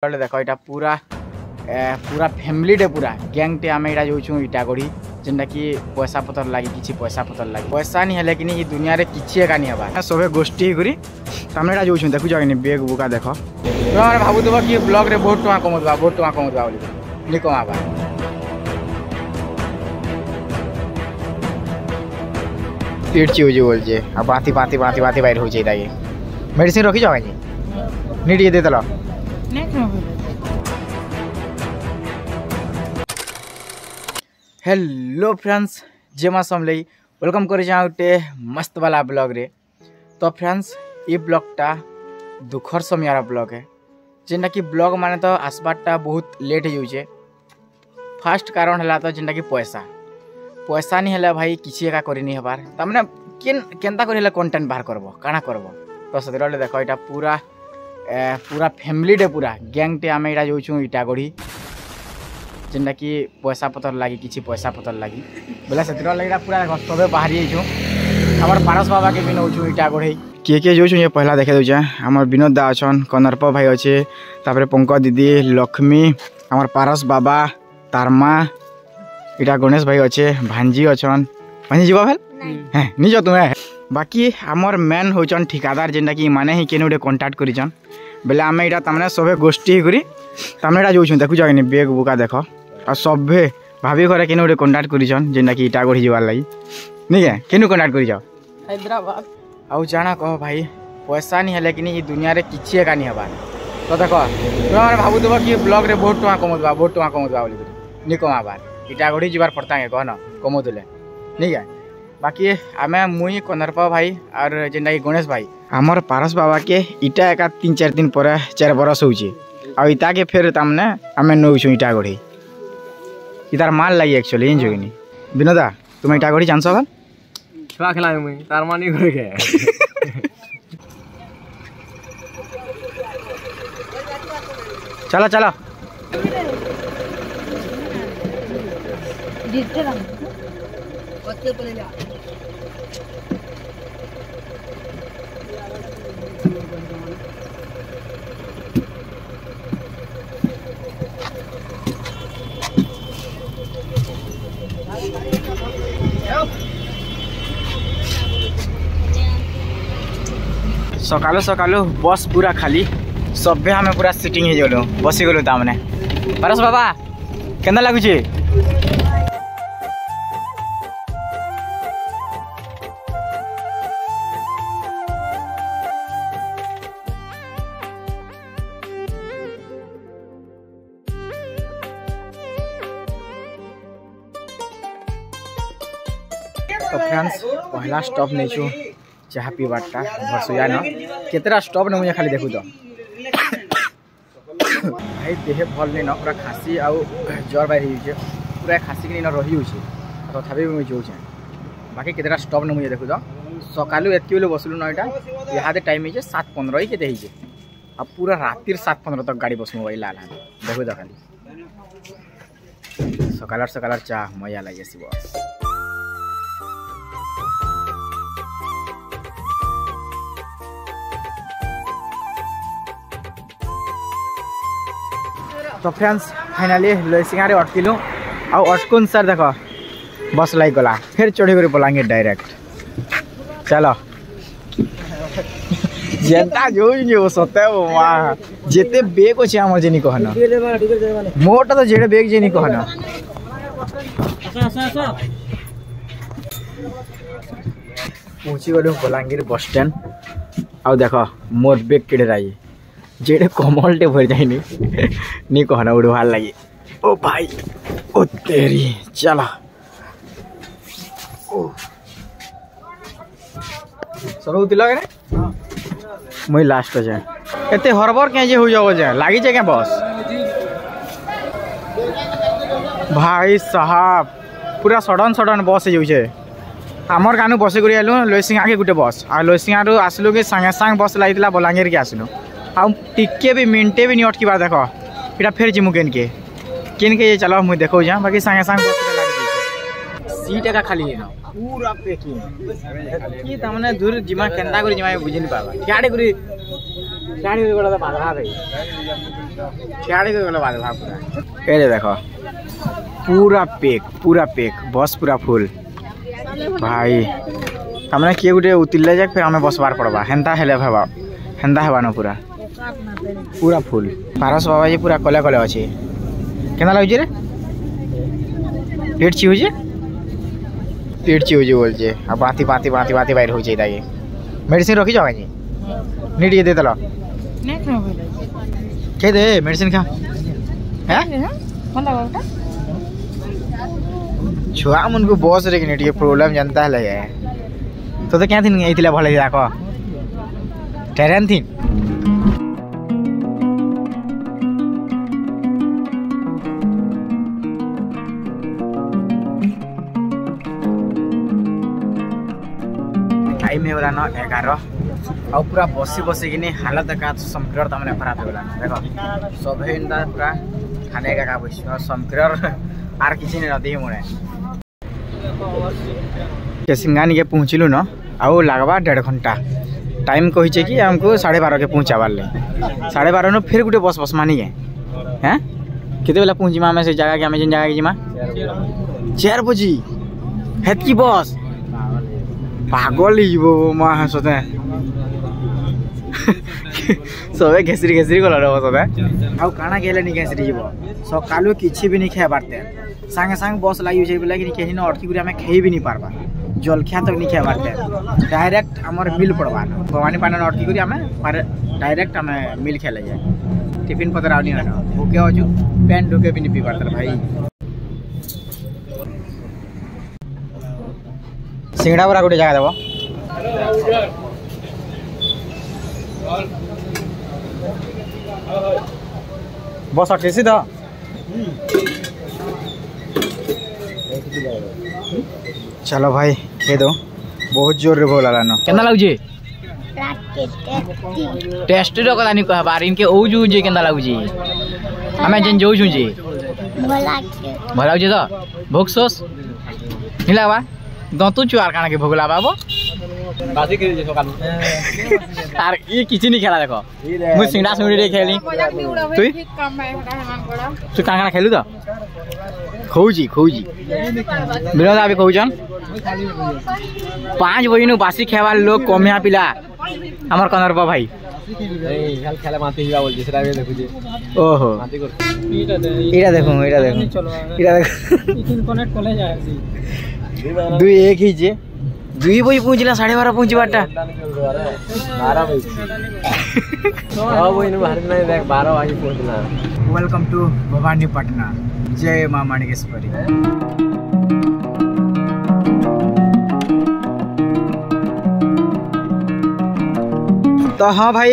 देख यहाँ पूरा पूरा फैमिली टे पूरा गैंग टे आम यहाँ जाऊँ इटागढ़ी जेनटा कि पैसा पतर लगे किसी पैसा पतर लगे पैसा नहीं है कि ये दुनिया रे किसी एका नहीं हवा सब गोष्ठी होकर तुम यहाँ जाऊँ देखु कि बेग बुका देख तुम भावुव कि ब्लॉग रे बहुत टଙ୍କା कमोबा बहुत टଙ୍କା कमोबा नहीं कमाबा पेट चिजे बोलचे बाती बाती बाती बाती बाहर हो मेडिसिन रखी जाओ नहीं टे दे देल हेलो फ्रेंड्स जे माँ समले वेलकम कर गोटे मस्त वाला ब्लॉग रे। तो फ्रेंड्स ये ब्लॉगटा दुखर समय ब्लॉग है जेनटा कि ब्लॉग माने तो आसबाटा बहुत लेट हो जाए। फास्ट कारण है तो जेनटा कि पैसा पैसा नहीं है भाई किसी एका कर नहीं हबार तमें केनता कर कंटेंट बाहर करब काना करब। तो से देख यहाँ पूरा पूरा फैमिली टे पूरा गैंग टे आम यहाँ जाऊँ इटागढ़ी जेनटा कि पैसा पतर लगे किसी पैसा पतर लगे बोले से लगे पूरा सब बाहरी आम पारस बाबा के भी नौ इटागढ़ी किए जाऊँ ये पहला देखे दूचे आम विनोद दा अच्छन कनरप भाई अच्छे तापर पंकज दीदी लक्ष्मी आम पारस बाबा तारमा इटा गणेश भाई अच्छे भांजी अच्छन भांजी जीवा भेल हाँ निज तुम्हें बाकी आमर मेन होचन ठिकादार जेनटा कि माने ही केने गोटे कंटाक्ट करिचन बेले आम यहाँ तमें सब गोष्ठी होकर तुम यहाँ जाऊँ देखु कि बेग बुका देख और सभे भाभी घरे केने गोटे कंटाक्ट करिचन जेनटा कि इटागढ़ी जीवार लगी नहीं है केनु कंटाक्ट कर जाओ हैदराबाद आउ जाना कह भाई पैसा नहीं है कि ये दुनिया रे किसी एका नहीं हबार। तो देख तुम भावुव कि ब्लॉग रे बहुत टଙ୍କା कमोबा बहुत टଙ୍କା कमोबा नहीं कमाबार इटागढ़ी जीवार पड़ता है कह न कमोदे नहीं है। बाकी आम मुई कनरप भाई और जेनटा कि गणेश भाई आमर पारस बाबा के इटा एका 3-4 दिन पर 4 बरस होची आ इटा के फिर तमने आम नौ इटागढ़ी इतार माल लगी एक्चुअली इन जोगिनी विनोदा तुम इटागढ़ी जानस बल छुआ खेला मुई तार मानी करे के चलो चलो सकालू सकालू बस पूरा खाली सभे हमें पूरा सीटिंग हो गलु बसी गलु तामने पारस बाबा केना लगुचे तो फ्रेंड्स पहला स्टॉप नहीं छु चाह पीबारटा भरसुया न केतरा स्टॉप न मुझे खाली देखु तो भाई देह भल नहीं न पूरा खासी आउ ज्वर बाहर हो पूरा खासी कि न रही हो तथापि मुझे जाऊँ बाकी केतरा स्टॉप न मुझे देखु तो सकालू एत बेले बसलु न यहाँ यहाँ टाइम हो 7:15 ही के अब पूरा रातिर 7:15 तक गाड़ी बस मोबाइल लाल देखु तो खाली सकाल चाह मजा लगे सी बस। तो फ्रेंड्स फाइनाली लइसिंगारे अटकिलु आ अटकुन सर देख बस लाइक गला फिर चढ़ी कर बलांगीर डायरेक्ट चलो जेनता जो सते वाह जेते बेग अछि हमर जेनी कहना मोटा तो जेडे बेग जेनी कहना पहुंची गलु बलांगीर बस स्टैंड आ देख मोर बेग केड़े राई जेडे कमल टे भर जाए नहीं कहना उड़ भाल लगे ओ भाई ओ तेरी चला सब लगे मुई लास्ट जाए एते हरबर क्या हो जाओ जाए लगी जाए क्या बस भाई साहब पूरा सडन बस हो आमर गानू बस कर आलु लइसिंगा के गोटे बस आ लइसिंगा आसलु कि सांगे सांग बस लगी बलांगीर के आसलु टिके भी मिनटे भी नहीं अटकवा देख इटा फिर जिमु केन के चलो मुझे देखो जा बाकी सांगे सांग बस सीट एका खाली है पूरा पेकिंग तमने दूर जिमा केंदा कर जिमा बुझी नहीं पाबा क्या करे गाड़ी गला बाधा भाई ठियाड़ी को गलो बाद भाग पूरा ए देखो पूरा पेक बस पूरा फुल भाई हमने किए गुटे उतिले जाक फिर हमें बसबार पड़बा हेंता हेले भाबा हेंता हेबा न पूरा फुल पारस बाबा जी पूरा कले कले अछि केना लागै रे पेट ची होजे बोल जे आ बाती बाहर हो जाई ताके मेडिसिन रखी जाओ जी नीट ये दे दलो नै खा के दे मेडिसिन खा हैं मन लगा छुआ मन को बॉस रे कि नीट प्रॉब्लम जानता है तो क्या थी एइथिला भले जाको टेरेन थी टाइम है वाला 11 और पूरा बसी कि हालत का समग्र तमने खराब होला देखो सब इंदा पूरा खाने का बस और समग्र आर किसी ने नदी मुने केसिंगानी के पहुँचलु न आउ लगवा 1.5 घंटा टाइम कही कि हमको 12:30 के पहुँचाबार ले 12:30 न फिर गोटे बस मानी के हैं केते बेला पहुँचीमा आम से जगह के आम जिन जगह जीमा 4 बजे हेतकी बस पागल हो माँ सते सबे घेसरी गला सबे आउ काना गेले नहीं घेसरी जीव सकालू किछि भी नहीं खाए बारते सांगे सांग बस लगी छै बोला कि केही न अटकी गुरी हमें खाई भी नहीं पारबा जलखिया तक नहीं खाए बारते डायरेक्ट हमर मिल पड़वा भवानी पाना न अटकी गुरी हमें डायरेक्ट हमें मिल खेले जाए टिफिन पतर आउनी ना भूखे होजु पेन ढुके भी नहीं पी पारते भाई सिंगड़ा बरा गोटे जगह देव बस अटेसी तो चलो भाई ये दो बहुत जोर रे बोला लानो केना लागु टेस्ट रो कदा नि कहबार इनके ओ जू जे केना लागु जी हमें जन जो जी भला जे तो भोग सोस नि लागबा दंतु चुआर काना के भोगला बाबो बासी के जे सकाल यार ये किछि नि खेला देखो मु सिंगड़ा सुंगड़ी रे खेली तू काना खेलु तो खौजी बिना अभी कहउछन 5 बजे नु बासी खेवार लोग कमिया पिला हमर कनरबा भाई ए खेला माती हिला बोल जेसरा के देखु जे ओहो माती कर इरा देखो इकिन कनेक्ट कले जाय दुई एक ही जे 2 बजे पहुंचला 12:30 पहुंचबाटा 12 बजे 6 बजे नु बाहर नहीं देख 12 बजे पहुंचना वेलकम टू भवानी पटना जय मां माणिकेश्वरी तो हाँ भाई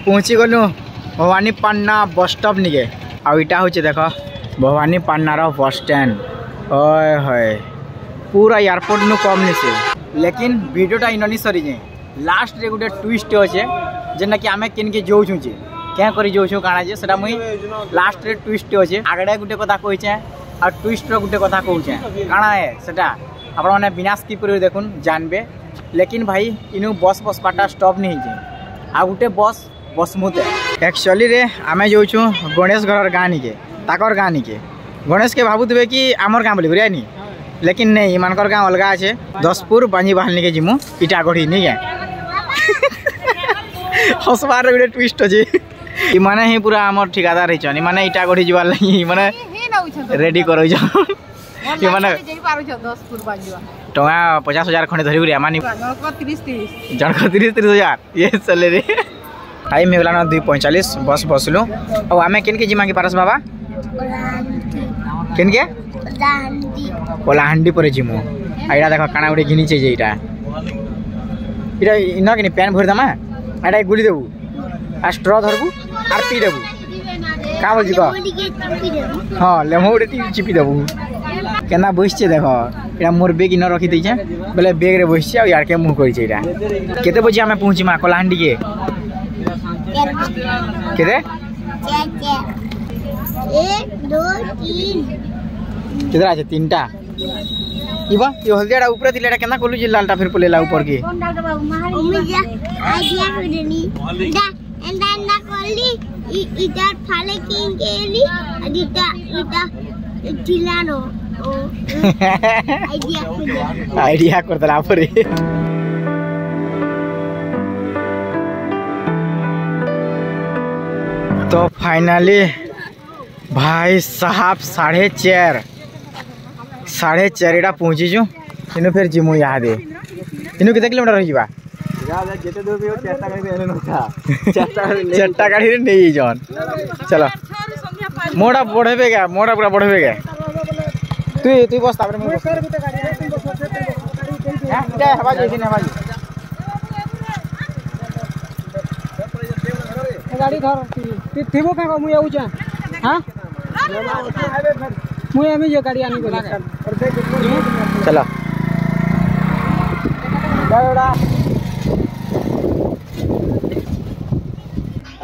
पहुँची गलु भवानी पाटना बस स्टॉप निके आईटा हूँ देख भवानी पाटनार बस स्टैंड ओए होए पूरा एयरपोर्ट नु कम नहीं से लेकिन वीडियोटा इननी सरी जे लास्ट रे गोटे ट्विस्ट अच्छे जेना कि आमे किन के जोउ छुचे क्या करी जोउ छु काना जे सेटा मुई लास्ट रे ट्विस्ट अच्छे आगडे गोटे कथा कहिचे आ ट्विस्ट रो गोटे कथा कहूचे काना है सेटा आपण माने बिना स्किप करी देखुन जानबे लेकिन भाई इनु बस पाटा स्टॉप नहीं जे आ गोटे बस मुते एक्चुअली रे आमे जोउ छु गणेश घर गाँ निके ताकर गाँ निके गणेश के भाबुतबे कि आमर गाँ बोली बुझाय नी लेकिन नहीं इमानकर गाँव अलग अच्छे दसपुर बांजी बाहल के जिमु इटागढ़ी नहीं है हसबार गोटे ट्विस्ट अच्छे माने ही पूरा आमर ठिकादार होचन माने इटागढ़ी जबार लगी माने रेडी करो माने टंगा 50,000 खंडे धरी आमानी जन को 30,000 ये चले रे टाइम होगा ना 2:45 बस बसलु और आमे किन के जिमा के पारस बाबा किन के कोलाहांडी पर जिमु आइडा देखो काना गुटे घिनी छे जे इटा इना कि पैन भर दमा आइडा गुली देबू आ स्ट्रॉ धरबू आर पी देबू का बोल जिको हां लेमो उडे चिपी देबू केना बसछे देखो इटा मोर बेग इन रखी दै छे बोले बेग रे बसछे आ यार के मुंह करि छे इटा केते बजे हमें पहुंची मा कोलाहांडी के केते 1 2 3 किधर आछे 3टा इबा ये हल्दियाडा ऊपर दिलेडा केना कोलु जे लालटा फिर पलेला ऊपर के कोन डाक्टर बाबू आइडिया को देनी एंदा कोली इधर फाले किंगेली इधर जिलानो आइडिया करतला परे तो फाइनली भाई साहब 4:30 एटा पहुँची छु इनु फिर जिमु यहाँ दे इनु केते किलोमीटर रही बा जेते दूर भी हो चेष्टा करके एले नथा चट्टा गाड़ी रे नहीं जन चलो मोड़ा बढ़ेबे क्या मोड़ा पूरा बढ़ेबे क्या तू बस तापर मैं बस हां जा हवा जी दिन हवा जी गाड़ी धर थिबो का मु आउ जा हां मु एमे ये गाड़ी आनी बोला चलो बड़ा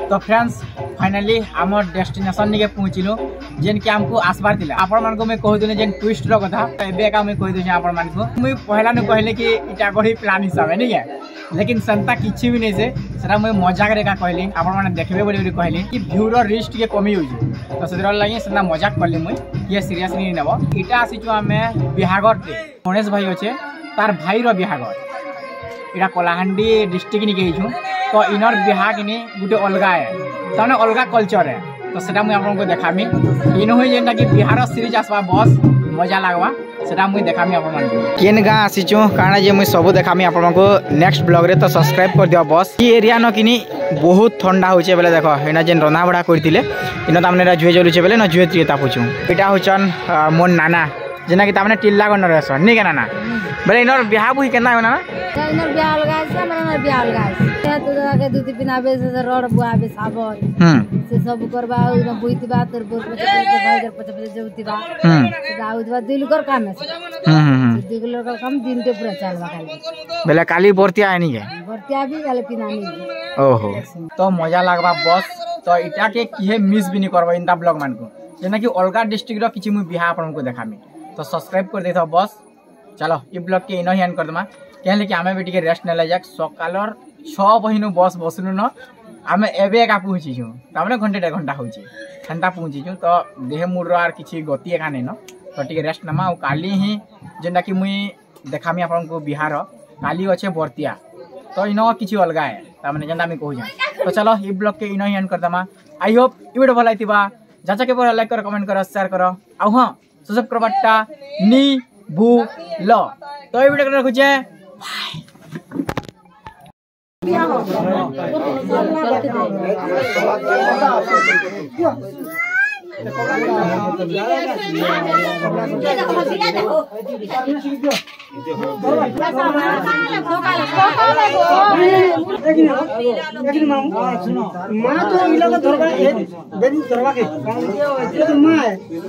तो फ्रेंड्स फाइनली आम डेस्टिनेशन निके पहुँचलु जेन कि हमको आसबार थिला आपण मान को मैं कह दिले जेन ट्विस्ट रो कथा एबे का मैं कह दे आपण मान को मैं पहला न कहले कि इटा गड़ी प्लान हिसाब है नहीं है लेकिन संता किछि भी नहीं से सेरा मैं मजाक रे का कहली आपण माने देखबे बोली कहली कि व्यू रो रिस्ट के कमी होई तो सेरा लागि सेना मजाक करली मैं ये सीरियस नहीं नेबो इटा आसी छु हमें बिहागर रे गणेश भाई होचे तार भाई रो बिहागर इटा कोलाहांडी डिस्ट्रिक्ट नि गेई छु तो इनर बिहा किनी गुटे अलगा है ताने अलगा कल्चर है तो सेटा मुई आपन को देखामी इन होई जेनटा कि बिहार सीरीज आसबा बस मजा लागबा सेटा मुई देखामी आपन मान केन गा आसी छु काना जे मुई सब देखामी आपन को नेक्स्ट ब्लॉग रे तो सब्सक्राइब कर दियो बस ई एरिया न किनी बहुत ठंडा होचे बेले देखो एना जेन रना बडा करथिले इन तामने जुए जलुचे बेले न जुए त्रिय तापुछु एटा होचन मोन नाना जेना कि तामने टिल्ला गन रहसन नि के नाना बेले इनर बिहा बुई केना हो नाना इनर बिहा अलगा से हमर बिहा अलगा से तो के दूध पिनाबे से रोड बुआबे साबन से सब करबा बुइतबा तोर बोर भाई कर 50 जउतबा दाउदबा दिलकर काम है दिलकर काम दिन के पूरा चलबा खाली बेले काली बर्तिया आनी के बर्तिया भी काले पिनानी ओहो तो मजा लागबा बस तो इटा के किहे मिस भी नहीं करबा इंदा ब्लॉग मान को जेना कि अलगा डिस्ट्रिक्ट रो किछि मु बिहा आपन को देखामी तो सब्सक्राइब कर देथो बस चलो ई ब्लॉग के इनो हियान कर दमा कहले कि आमे बेटी के रेस्ट न ले जाक सकालर 6 बहिनु बस बसनु न आमे एबे का पहुंची छु तामने घंटे 1.5 घंटा होची ठंडा पहुंची छु तो देह मूड रो आर किछि गति एका नै न तो टिके रेस्ट नमा ओ काली ही जेना कि मुई देखामी आपन को बिहार काली अच्छे बर्तिया तो इनो किछि अलगा है तामने जेना मी कहू जा तो चलो ई ब्लॉग के इनो हियान कर दमा आई होप ई वीडियो भल आइतिबा जाचा के पर लाइक कर कमेंट कर शेयर कर आ हां सब्सक्राइब करबाटा नी बु ल तो ई वीडियो के रखुचे माँ तो